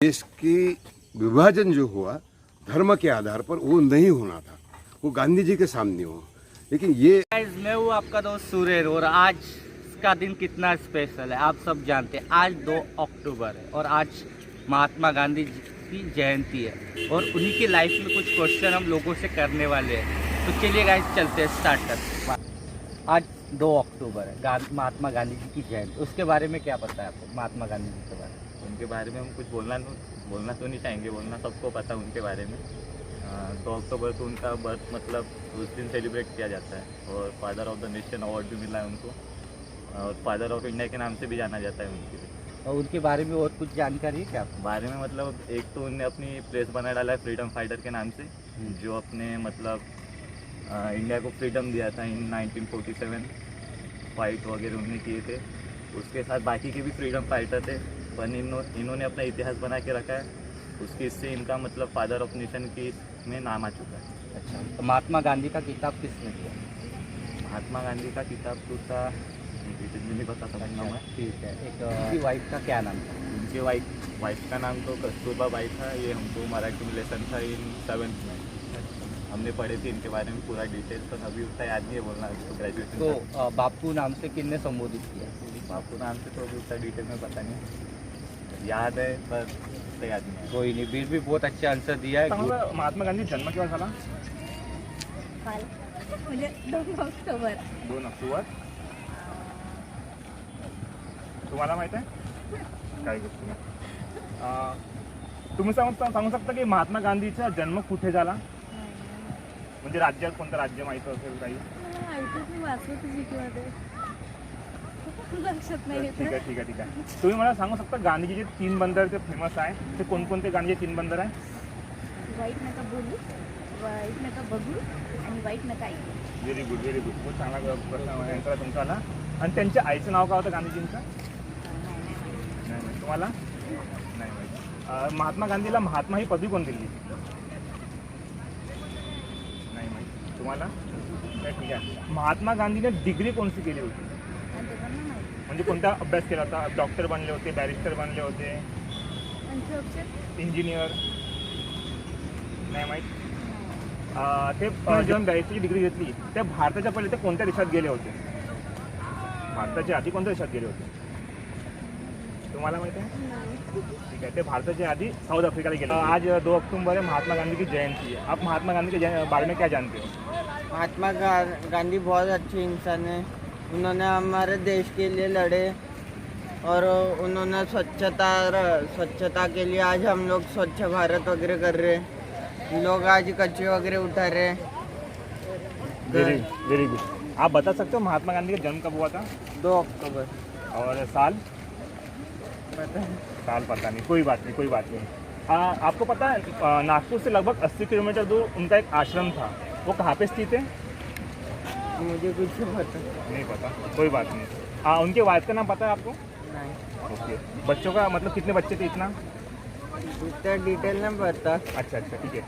देश की विभाजन जो हुआ धर्म के आधार पर वो नहीं होना था, वो गांधी जी के सामने हो। लेकिन ये मैं हूँ आपका दोस्त सुरेर और आज का दिन कितना स्पेशल है आप सब जानते हैं। आज 2 अक्टूबर है और आज महात्मा गांधी जी की जयंती है और उन्हीं की लाइफ में कुछ क्वेश्चन हम लोगों से करने वाले हैं। तो चलिए गाइस चलते हैं, स्टार्ट करते हैं। आज 2 अक्टूबर है, महात्मा गांधी जी की जयंती। उसके बारे में क्या पता है आपको महात्मा गांधी जी के बारे में? उनके बारे में हम कुछ बोलना तो नहीं चाहेंगे, बोलना सबको पता है उनके बारे में। 2 अक्टूबर को उनका बर्थ मतलब उस दिन सेलिब्रेट किया जाता है और father of the nation award भी मिला है उनको और फादर ऑफ इंडिया के नाम से भी जाना जाता है उनके लिए। और उनके बारे में और कुछ जानकारी है क्या आपको? बारे में मतलब एक तो उनने अपनी प्लेस बना डाला है फ्रीडम फाइटर के नाम से, जो अपने मतलब इंडिया को फ्रीडम दिया था इन 1947। फाइट वगैरह उन्होंने किए थे, उसके साथ बाकी के भी फ्रीडम फाइटर थे, पर इन्होंने अपना इतिहास बना के रखा है। उसके इससे इनका मतलब फादर ऑफ नेशन की में नाम आ चुका है। अच्छा, तो महात्मा गांधी का किताब किसने किया? महात्मा गांधी का किताब तो था, नहीं पता समझना मैं। ठीक है, एक उनकी वाइफ का क्या नाम था? उनके वाइफ का नाम तो कस्तूरबा बाई था। ये हमको मराठी में लेसन था इन 7th में, हमने पढ़े थे इनके बारे में पूरा डिटेल, पर अभी उतना याद नहीं है बोलना। ग्रेजुएशन तो बापू नाम से किसने संबोधित किया? बापू नाम से तो अभी उतना डिटेल में पता नहीं, याद है पर उतना याद नहीं है। कोई नहीं, फिर भी बहुत अच्छा आंसर दिया है। महात्मा गांधी जन्म केव्हा झाला? म्हणजे 2 ऑक्टोबर. 2 ऑक्टोबर. तुम्हाला माहित आहे काय गोष्टी तुम्ही सांगू शकता की महात्मा गांधीचा जन्म कुठे झाला? म्हणजे राज्यात कोणतं राज्य माहित असेल काही? मी वाचलं जीकेमध्ये लक्षात नाही. ठीक आहे. तुम्ही मला सांगू शकता गांधीजीचे 3 बंदर ते फेमस आहे, ते कोणकोणते गांधीचे 3 बंदर आहे? वाईट नका बोलू, वाईट नका बघू आणि वाईट नका ऐकू. Very good. खूप चांगला प्रश्न आन्सर आहे तुमचा आला. आणि त्यांच्या आईचं नाव काय होतं गांधीजींचं? नाही तुम्हाला नाही माहिती. महात्मा गांधीला महात्मा ही पदवी कोण दिली? नाही माहिती तुम्हाला? ठीक आहे. महात्मा गांधीने डिग्री कोणती केली होती? म्हणजे कोणता अभ्यास केला होता? डॉक्टर बनले होते, बॅरिस्टर बनले होते, इंजिनियर? नाही माहीत. ते जेव्हा बॅरिस्टरची डिग्री घेतली त्या भारताच्या पहिले ते कोणत्या देशात गेले होते? भारताच्या आधी कोणत्या देशात गेले होते तुम्हाला माहिती आहे? ठीक है, ते भारताच्या आधी साउथ अफ्रीका गेले. आज 2 अक्टूबर है, महात्मा गांधी की जयंती है. आप महात्मा गांधी के बारे में क्या जानते हो? महात्मा गांधी बहुत अच्छे इंसान है. उन्होंने हमारे देश के लिए लड़े और उन्होंने स्वच्छता के लिए आज हम लोग स्वच्छ भारत वगैरह कर रहे हैं. लोग आज कचरे वगैरह उठा रहे हैं. Very good. आप बता सकते हो महात्मा गांधी का जन्म कब हुआ था? 2 अक्टूबर. और साल पता नहीं. कोई बात नहीं. आपको पता है नागपुर से लगभग 80 किलोमीटर दूर उनका एक आश्रम था, वो कहाँ पे स्थित है? मुझे कुछ पता नहीं पता, कोई बात नहीं. उनके वाइफ का नाम पता है आपको? नहीं. ओके. बच्चों का मतलब कितने बच्चे थे इतना? इतना डिटेल नहीं पता. अच्छा ठीक है.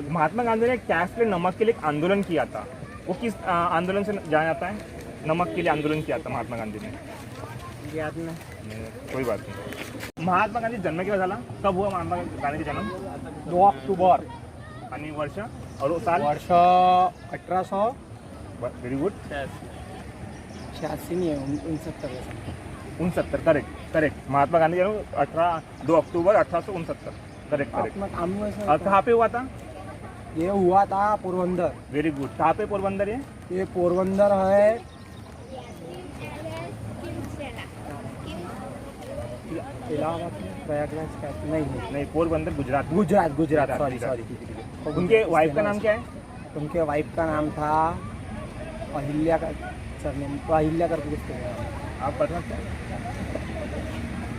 महात्मा गांधी ने कैश पे नमक के लिए एक आंदोलन किया था, वो किस आंदोलन से जाना जाता है? नमक के लिए आंदोलन किया था महात्मा गांधी ने. याद नहीं. कोई बात नहीं. महात्मा गांधी जन्म केव्हा झाला? कब हुआ महात्मा गांधी का जन्म? 2 अक्टूबर. आणि वर्ष और साल? वर्ष 1800. Very good. 86 नहीं है, 69. करेक्ट. महात्मा गांधी जन्म 2 अक्टूबर 1869. करेक्ट. कहाँ पे हुआ था? ये हुआ था पोरबंदर. Very good. कहाँ पे पोरबंदर है? ये पोरबंदर है इलाहाबाद में, प्रयागराज का नहीं, पोरबंदर गुजरात. गुजरात. सॉरी. उनके वाइफ का नाम क्या है? उनके वाइफ का नाम था अहिल्या का सरनेम, अहिल्या करके कुछ तो. आप बता सकते हैं?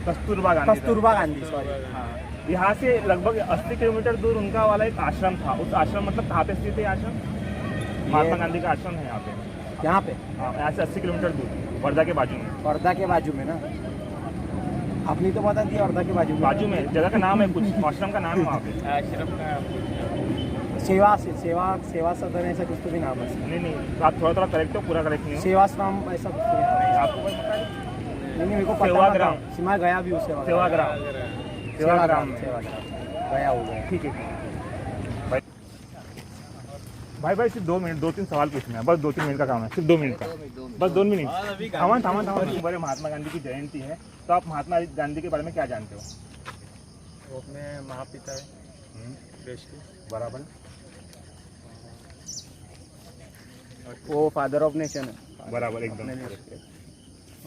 कस्तूरबा गांधी. सॉरी. हाँ. यहाँ से लगभग 80 किलोमीटर दूर उनका वाला एक आश्रम था. उस आश्रम मतलब कहाँ पे स्थित है आश्रम? महात्मा गांधी का आश्रम है यहाँ पे. हाँ, यहाँ से 80 किलोमीटर दूर, वर्धा के बाजू में. ना आपने तो बता दिया, वर्धा के बाजू में जगह का नाम है, कुछ आश्रम का नाम है वहाँ पे. आश्रम का सेवा सदन ऐसा कुछ तो भी नाम है. नहीं, आप थोड़ा करेक्ट हो, पूरा करेक्ट नहीं हो. सेवाश्रम ऐसा कुछ नहीं. आपको पता है? नहीं मेरे को पता. सेवाग्राम. मैं गया भी उस सेवाग्राम. सेवाग्राम में गया हो गया। ठीक है भाई सिर्फ 2 मिनट 2-3 सवाल पूछना है, बस 2-3 मिनट का काम है, सिर्फ 2 मिनट का, बस 2 मिनट। थामा बड़े महात्मा गांधी की जयंती है, तो आप महात्मा गांधी के बारे में क्या जानते हो? वो अपने महापिता है देश के। बराबर। वो फादर ऑफ नेशन है बराबर एकदम।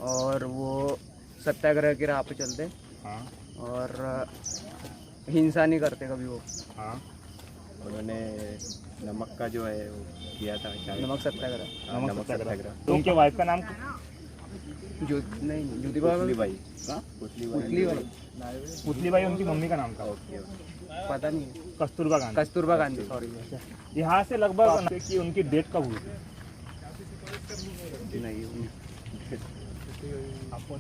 और वो सत्याग्रह की राह पे चलते हाँ और हिंसा नहीं करते कभी वो। हाँ उन्होंने नमक का जो है वो किया था शायद। नमक सत्याग्रह। नमक सत्याग्रह। तो उनके वाइफ का नाम ज्योतिबा पुतलीबाई। पुतलीबाई पुतलीबाई उनकी मम्मी का नाम था। पता नहीं है। कस्तूरबा गांधी। कस्तूरबा गांधी सॉरी। यहाँ से लगभग कि उनकी डेट कब हुई थी? नहीं आपको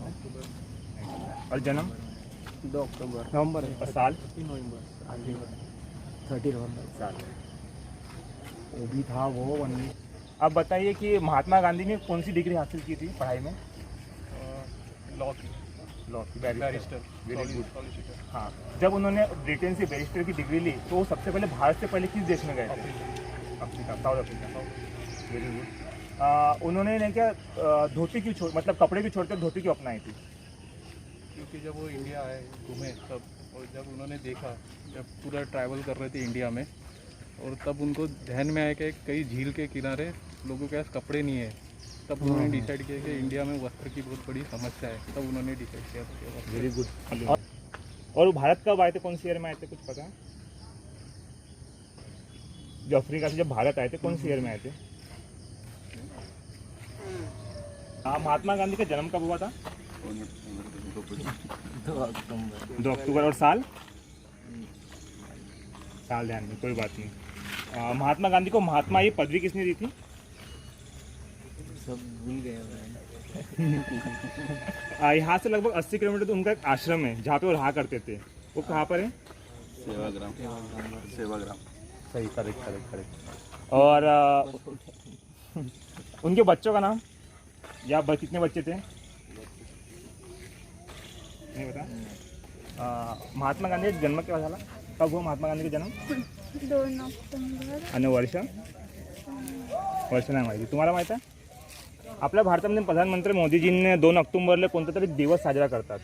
और जन्म 2 अक्टूबर नवंबर और साल 30 नवंबर साल वो भी था वो 19। अब बताइए कि महात्मा गांधी ने कौन सी डिग्री हासिल की थी पढ़ाई में? लॉ की बैरिस्टर। Very good. हाँ, जब उन्होंने ब्रिटेन से बैरिस्टर की डिग्री ली तो वो सबसे पहले भारत से पहले किस देश में गए थे? Africa, south Africa. Very good. उन्होंने ने क्या धोती क्यों छोड़ मतलब कपड़े क्यों छोड़कर धोती क्यों अपनाई थी? क्योंकि जब वो इंडिया आए घूमे तब, और जब उन्होंने देखा जब पूरा ट्रैवल कर रहे थे इंडिया में, और तब उनको ध्यान में आया कि कई झील के किनारे लोगों के पास कपड़े नहीं है, तब उन्होंने डिसाइड किया कि इंडिया में वस्त्र की बहुत बड़ी समस्या है, तब उन्होंने डिसाइड किया था। Very good. और वो भारत कब आए थे, कौन सी ईयर में आए थे, कुछ पता है? जो अफ्रीका से जब भारत आए थे कौन सी ईयर में आए थे? महात्मा गांधी का जन्म कब हुआ था? 2 अक्टूबर। और साल? साल ध्यान में, कोई बात नहीं। महात्मा गांधी को महात्मा ये पदवी किसने दी थी? सब भूल गए। यहाँ से लगभग 80 किलोमीटर तो उनका एक आश्रम है जहाँ पे वो रहा करते थे। वो कहाँ पर है? सेवाग्राम। सही, करेक्ट। और उनके बच्चों का नाम या कितने बच्चे थे नहीं पता? महात्मा गांधी का जन्म केव्हा झाला? कब हुआ महात्मा गांधी का जन्म? 2 ऑक्टोबर आणि वर्ष नाही माहिती. तुम्हाला माहिती आहे? आपल्या भारतामध्ये प्रधानमंत्री मोदीजींनी 2 ऑक्टोबरला कोणता तरी दिवस साजरा करतात.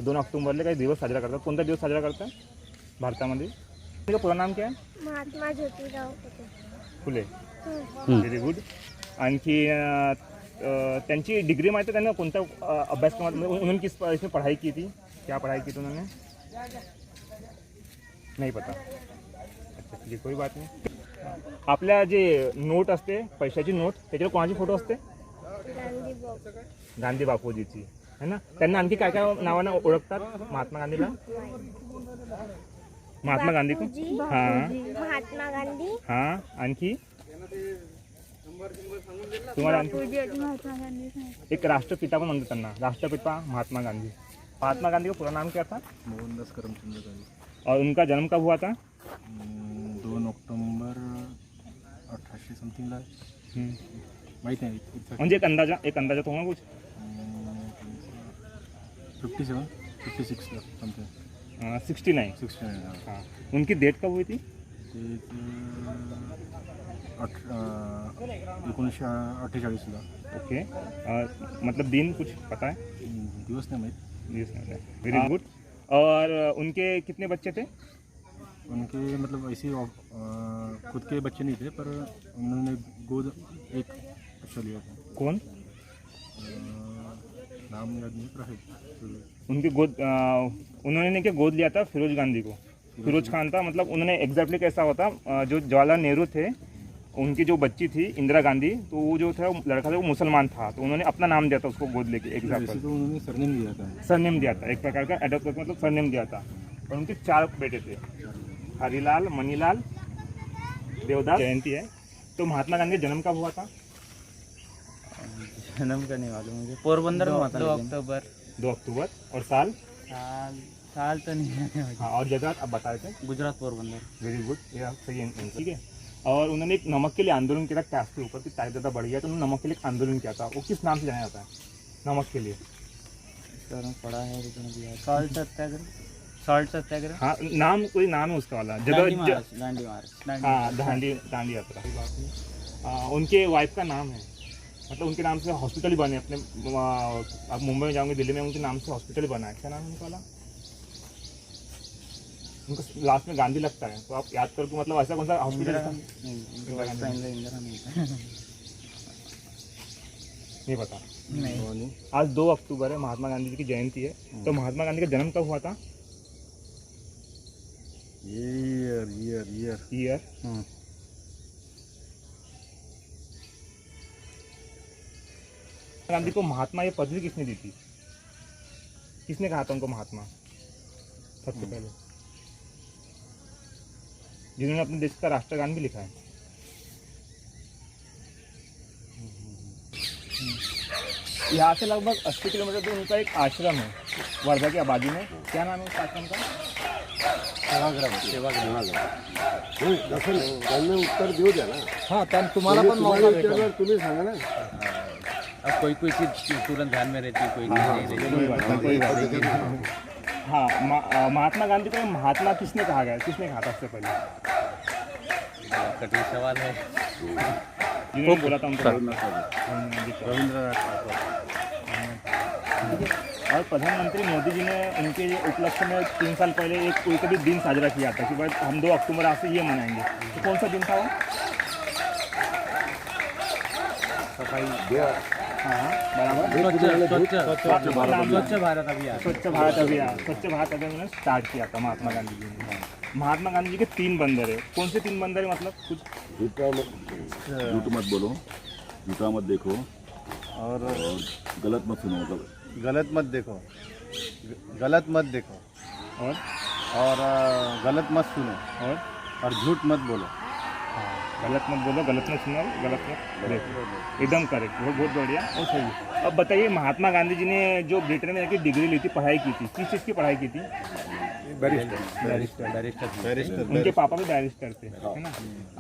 2 ऑक्टोबरला काही दिवस साजरा करतात. कोणता दिवस साजरा करतात भारतामध्ये? त्याचं पूर्ण नाम काय आहे? महात्मा ज्योतिराव फुले. Very good. आणखी त्यांची डिग्री माहिती आहे त्यांना कोणत्या अभ्यासक्रमात उन्होंने किस इसमें पढ़ाई की थी? क्या पढ़ाई की थी उन्होंने? नहीं पता. अच्छा ठीक आहे, कोई बात नाही. आपल्या जे नोट असते पैशाची नोट त्याच्यावर कोणाची फोटो असते? गांधी बापूजीची है ना. त्यांना आणखी काय काय नावानं ओळखतात महात्मा गांधीला? महात्मा गांधी को हाँ महात्मा गांधी हाँ आणखी तुम्हाला महात्मा गांधी एक राष्ट्रपिता पण म्हणतात त्यांना, राष्ट्रपिता महात्मा गांधी. महात्मा गांधी का पूरा नाम क्या था? मोहनदास करमचंद गांधी. और उनका जन्म कब हुआ था? 2 ऑक्टोबर 1800 समथिंगला. माहिती नाही म्हणजे एक अंदाजा होगा कुछ? 57 56 समथिंग. 69. हाँ. उनकी डेट कब हुई थी? 1948ला. ओके. मतलब दिन कुछ पता है? दिवस नहीं माहित. Very good. और उनके कितने बच्चे थे? उनके मतलब ऐसे खुद के बच्चे नहीं थे, पर उन्होंने गोद एक बच्चा लिया था. कौन? नाम याद नहीं पर है. उनकी गोद उन्होंने क्या गोद लिया था? फिरोज गांधी को. फिरोज खान था. मतलब उन्होंने एग्जैक्टली कैसा होता, जो जवाहरलाल नेहरू थे उनकी जो बच्ची थी इंदिरा गांधी, तो वो जो था लड़का था वो मुसलमान था, तो उन्होंने अपना नाम दिया था उसको गोद लेके. एग्जाम्पल तो उन्होंने सरनेम दिया था. सरनेम दिया था, एक प्रकार का एडॉप्ट करके मतलब सरनेम दिया था. और उनके 4 बेटे थे, हरिलाल, मनीलाल, देवदास. जयंती है. तो महात्मा गांधी का जन्म कब हुआ था? जन्म का नहीं मालूम मुझे. पोरबंदर में हुआ था. 2 अक्टूबर. 2 अक्टूबर. और साल? साल तो नहीं है. हाँ. और जगह आप बताए थे? गुजरात पोरबंदर. Very good. ये सही है. ठीक है. और उन्होंने एक नमक के लिए आंदोलन किया था टैक्स के ऊपर कि टैक्स ज़्यादा बढ़ गया, तो उन्होंने नमक के लिए एक आंदोलन किया था. वो किस नाम से जाना जाता है नमक के लिए? बारे में पढ़ा है लेकिन अभी याद सॉल्ट सत्याग्रह, सॉल्ट सत्याग्रह, हाँ नाम कोई नाम है उसका वाला दांडी जगह मार्च, दांडी मार्च। हाँ दांडी यात्रा। उनके वाइफ का नाम है, मतलब उनके नाम से हॉस्पिटल ही बने अपने। आप मुंबई में जाओगे, दिल्ली में, उनके नाम से हॉस्पिटल ही बना है। क्या नाम है उनका वाला? उनका लास्ट में गांधी लगता है, तो आप याद करके मतलब ऐसा कौन सा हॉस्पिटल था? नहीं, उनके वाइफ का इंदिरा नहीं था। नहीं पता। नहीं, आज 2 अक्टूबर है, महात्मा गांधी जी की जयंती है। तो महात्मा गांधी का जन्म कब हुआ था? ईयर गांधी को महात्मा ये पदवी किसने दी थी? किसने कहा था उनको महात्मा सबसे पहले, जिन्होंने अपने देश का राष्ट्रगान भी लिखा है? यहाँ से लगभग 80 किलोमीटर दूर उनका एक आश्रम है वर्धा की आबादी में। क्या नाम है उस आश्रम का? त्यांना उत्तर देऊ द्या ना। हाँ, तुम्हाला पण मौका भेटेल। तुम्ही सांगा ना। अब कोई कोई चीज़ तुरंत ध्यान में रहती है, कोई नहीं रहती। हाँ, महात्मा गांधी को महात्मा किसने कहा गया, किसने कहा था सबसे पहले? कठिन सवाल है। जिन्होंने बोला था उनको रविंद्रनाथ ठाकुर। और प्रधानमंत्री मोदी जी ने उनके उपलक्ष्य में 3 साल पहले एक कोई भी दिन साझा किया था कि भाई हम 2 अक्टूबर आज से ये मनाएंगे। तो कौन सा दिन था वो? सफाई, हाँ बराबर, स्वच्छ भारत अभियान। स्वच्छ भारत अभियान उन्होंने स्टार्ट किया था महात्मा गांधी जी ने। महात्मा गांधी जी के 3 बंदर है। कौन से 3 बंदर है? मतलब कुछ झूठ मत बोलो, झूठा मत देखो, और गलत मत सुनो। गलत मत देखो, गलत मत देखो, और गलत मत सुनो, और झूठ मत बोलो। गलत मत बोलो, गलत मत सुनो, गलत मत देखो। एकदम करेक्ट, वो बहुत बढ़िया और सही। अब बताइए, महात्मा गांधी जी ने जो ब्रिटेन में जाके डिग्री ली थी, पढ़ाई की थी, किस चीज़ की पढ़ाई की थी? बैरिस्टर। उनके पापा भी बैरिस्टर थे, है ना।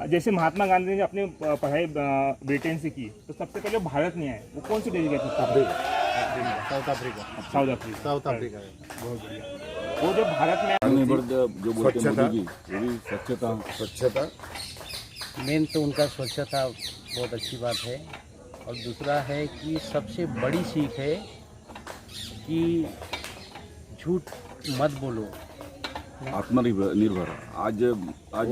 जैसे महात्मा गांधी ने अपनी पढ़ाई ब्रिटेन से की, तो सबसे पहले भारत नहीं आए। वो कौन सी देश गए थे? South Africa. बहुत बढ़िया। वो जो भारत में जो बोलते हैं मोदी जी, वो भी स्वच्छता। मेन तो उनका स्वच्छता बहुत अच्छी बात है, और दूसरा है कि सबसे बड़ी सीख है कि झूठ मत बोलो। आत्मनिर्भर। आज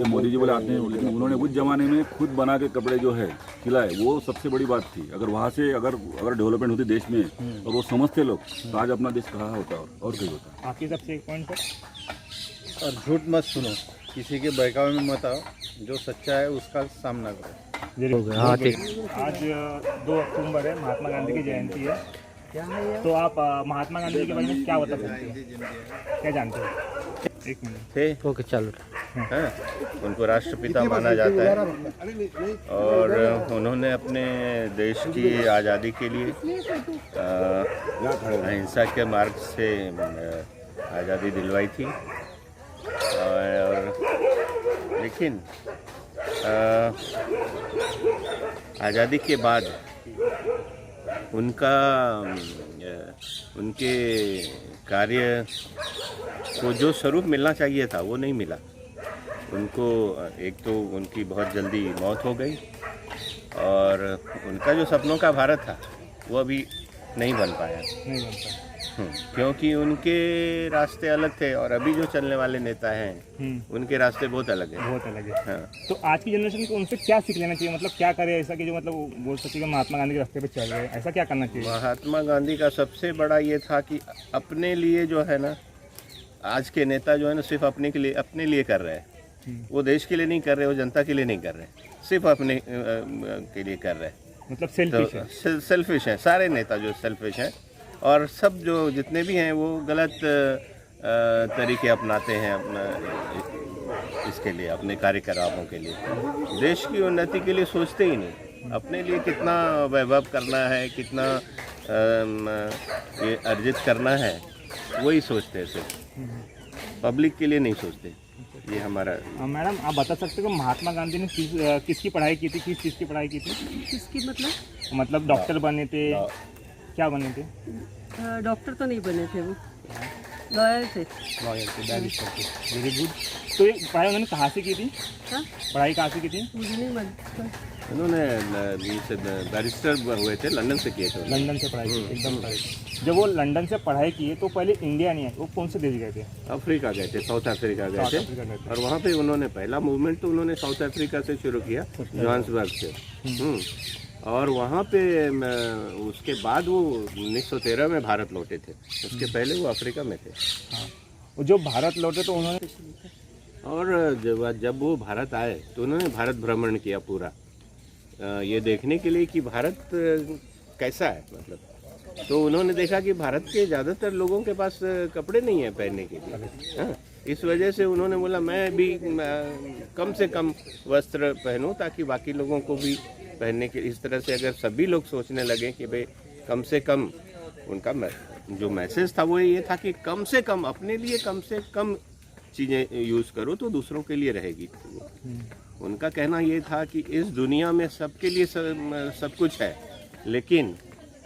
मोदी जी बोले आत्मनिर्भर, लेकिन उन्होंने उस जमाने में खुद बना के कपड़े जो है खिलाए, वो सबसे बड़ी बात थी। अगर वहाँ से अगर डेवलपमेंट होती देश में और वो समझते लोग, तो आज अपना देश कहाँ होता और कहीं होता। आपकी सबसे एक पॉइंट है, और झूठ मत सुनो, किसी के बहकावे में मत आओ, जो सच्चा है उसका सामना करो। हाँ ठीक। आज 2 अक्टूबर है, महात्मा गांधी की जयंती है। तो आप महात्मा गांधी के बारे में क्या बता सकते हो, क्या जानते हो? 1 मिनट थे ओके, चलो। हैं, उनको राष्ट्रपिता माना जाता है, और उन्होंने अपने देश की आज़ादी के लिए अहिंसा के मार्ग से आज़ादी दिलवाई थी। और लेकिन आज़ादी के बाद उनके कार्य को जो स्वरूप मिलना चाहिए था वो नहीं मिला उनको। एक तो उनकी बहुत जल्दी मौत हो गई, और उनका जो सपनों का भारत था वो अभी नहीं बन पाया। क्योंकि उनके रास्ते अलग थे, और अभी जो चलने वाले नेता हैं उनके रास्ते बहुत अलग हैं। हाँ। तो आज की जनरेशन को उनसे क्या सीख लेना चाहिए? मतलब क्या करे ऐसा कि जो मतलब बोल सके कि महात्मा गांधी के रास्ते पे चल रहे हैं, ऐसा क्या करना चाहिए? महात्मा गांधी का सबसे बड़ा ये था कि अपने लिए जो है ना, आज के नेता जो है ना सिर्फ अपने लिए कर रहे हैं। वो देश के लिए नहीं कर रहे, वो जनता के लिए नहीं कर रहे, सिर्फ अपने के लिए कर रहे हैं। मतलब सेल्फिश हैं सारे नेता, जो सेल्फिश हैं। और सब जो जितने भी हैं वो गलत तरीके अपनाते हैं अपना इसके लिए, अपने कार्यकलापों के लिए। देश की उन्नति के लिए सोचते ही नहीं, अपने लिए कितना वैभव करना है, कितना ये अर्जित करना है, वही सोचते हैं सिर्फ, पब्लिक के लिए नहीं सोचते। ये हमारा। मैडम आप बता सकते हो महात्मा गांधी ने किसकी पढ़ाई की थी, किस चीज़ की पढ़ाई की थी? किसकी मतलब डॉक्टर बने थे, क्या बने थे? डॉक्टर तो नहीं बने थे वो, लॉयर थे। लॉयर थे, बैरिस्टर थे। Very good. तो ये पढ़ाई उन्होंने कहाँ से की थी? हाँ? पढ़ाई कहाँ से की थी? मुझे नहीं मालूम। उन्होंने बैरिस्टर हुए थे, लंदन से किए थे। लंदन से पढ़ाई की, एकदम करेक्ट। जब वो लंदन से पढ़ाई किए तो पहले इंडिया नहीं आए, वो कौन से देश गए थे? अफ्रीका गए थे, साउथ अफ्रीका गए साउथ थे। अफ्रीका गए थे। और वहाँ पे उन्होंने पहला मूवमेंट तो उन्होंने साउथ अफ्रीका से शुरू किया, जोहान्सबर्ग से। और वहाँ पे उसके बाद वो 1913 में भारत लौटे थे, उसके पहले वो अफ्रीका में थे। हाँ। जो भारत लौटे तो उन्होंने, और जब वो भारत आए तो उन्होंने भारत भ्रमण किया पूरा, ये देखने के लिए कि भारत कैसा है, मतलब। तो उन्होंने देखा कि भारत के ज़्यादातर लोगों के पास कपड़े नहीं है पहनने के लिए। हाँ, इस वजह से उन्होंने बोला मैं भी कम से कम वस्त्र पहनूं ताकि बाकी लोगों को भी पहनने के। इस तरह से अगर सभी लोग सोचने लगे कि भाई कम से कम, उनका जो मैसेज था वो ये था कि कम से कम अपने लिए कम से कम चीज़ें यूज़ करो तो दूसरों के लिए रहेगी। उनका कहना ये था कि इस दुनिया में सबके लिए सब कुछ है, लेकिन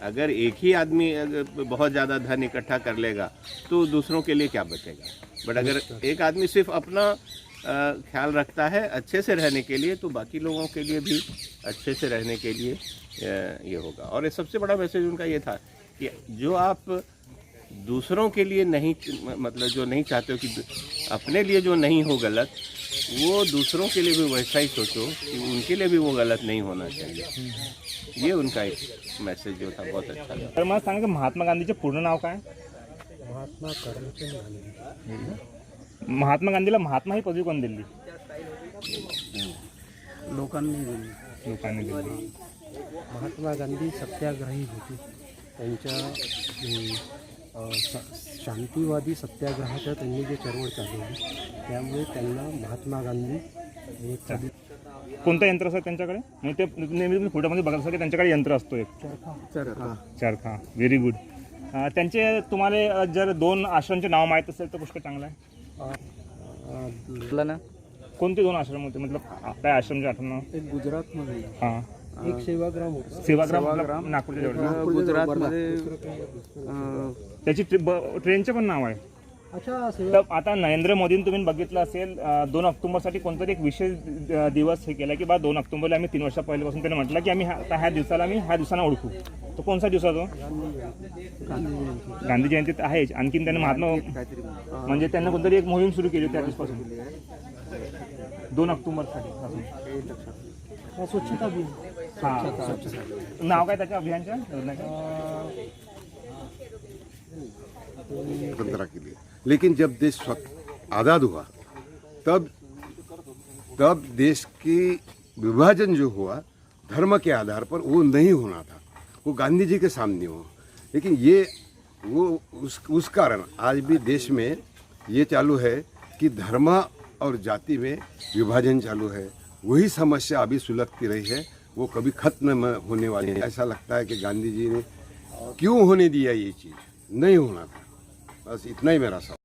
अगर एक ही आदमी अगर बहुत ज़्यादा धन इकट्ठा कर लेगा तो दूसरों के लिए क्या बचेगा। बट अगर एक आदमी सिर्फ अपना ख्याल रखता है अच्छे से रहने के लिए, तो बाकी लोगों के लिए भी अच्छे से रहने के लिए ये होगा। और सबसे बड़ा मैसेज उनका ये था कि जो आप दूसरों के लिए नहीं, मतलब जो नहीं चाहते हो कि अपने लिए जो नहीं हो गलत, वो दूसरों के लिए भी वैसा ही सोचो कि उनके लिए भी वो गलत नहीं होना चाहिए। ये उनका एक मैसेज जो था बहुत अच्छा था। तर मला सांगा की महात्मा गांधीचे पूर्ण नाव काय? महात्मा करमचंद गांधी। महात्मा गांधीला महात्मा ही पदवी कोण दिली? लोकांनी दिली। लोकांनी दिली। महात्मा गांधी सत्याग्रही होते, त्यांच्या शांतीवादी सत्याग्रहाच्या त्यांनी जे चळवळ चालवली त्यामुळे त्यांना महात्मा गांधी हे पदवी. कोणतं यंत्र असतं त्यांच्याकडे? म्हणजे ते नेहमी तुम्ही फोटोमध्ये बघत असाल की त्यांच्याकडे यंत्र असतो एक चरखा. Very good. त्यांचे तुम्हाला जर 2 आश्रमचे नाव माहीत असेल तर पुष्कळ चांगलं आहे ना. कोणते 2 आश्रम होते, मतलब काय आश्रमचे आठवण नाव? एक गुजरातमध्ये, हां, एक सेवाग्राम होता. सेवाग्राम नागपूरच्या जवळ. गुजरातमध्ये त्याची ट्रेनचे पण नाव आहे. अच्छा. तर आता नरेंद्र मोदींनी तुम्ही बघितलं असेल 2 ऑक्टोबरसाठी कोणतरी एक विशेष दिवस हे केला की 2 ऑक्टोबरला आम्ही 3 वर्षा पहिल्यापासून त्याने म्हटलं की आम्ही ह्या दिवसाला आम्ही ह्या दिवसांना ओळखू. तो कोणता दिवस आहे तो? गांधी जयंती आहेच. आणखीन त्याने महात्मा म्हणजे त्यांना कोणतरी एक मोहीम सुरू केली त्या दिवसापासून 2 ऑक्टोबरसाठी. स्वच्छता भी. हां, नाव काय त्याच्या अभियानच्या? स्वतंत्रता के लिए। लेकिन जब देश आज़ाद हुआ तब देश की विभाजन जो हुआ धर्म के आधार पर, वो नहीं होना था, वो गांधी जी के सामने हो। लेकिन ये वो उस कारण आज भी देश में ये चालू है कि धर्म और जाति में विभाजन चालू है। वही समस्या अभी सुलगती रही है, वो कभी खत्म न होने वाली है। ऐसा लगता है कि गांधी जी ने क्यों होने दिया ये चीज़, नहीं होना था। बस इतना ही मेरा सवाल।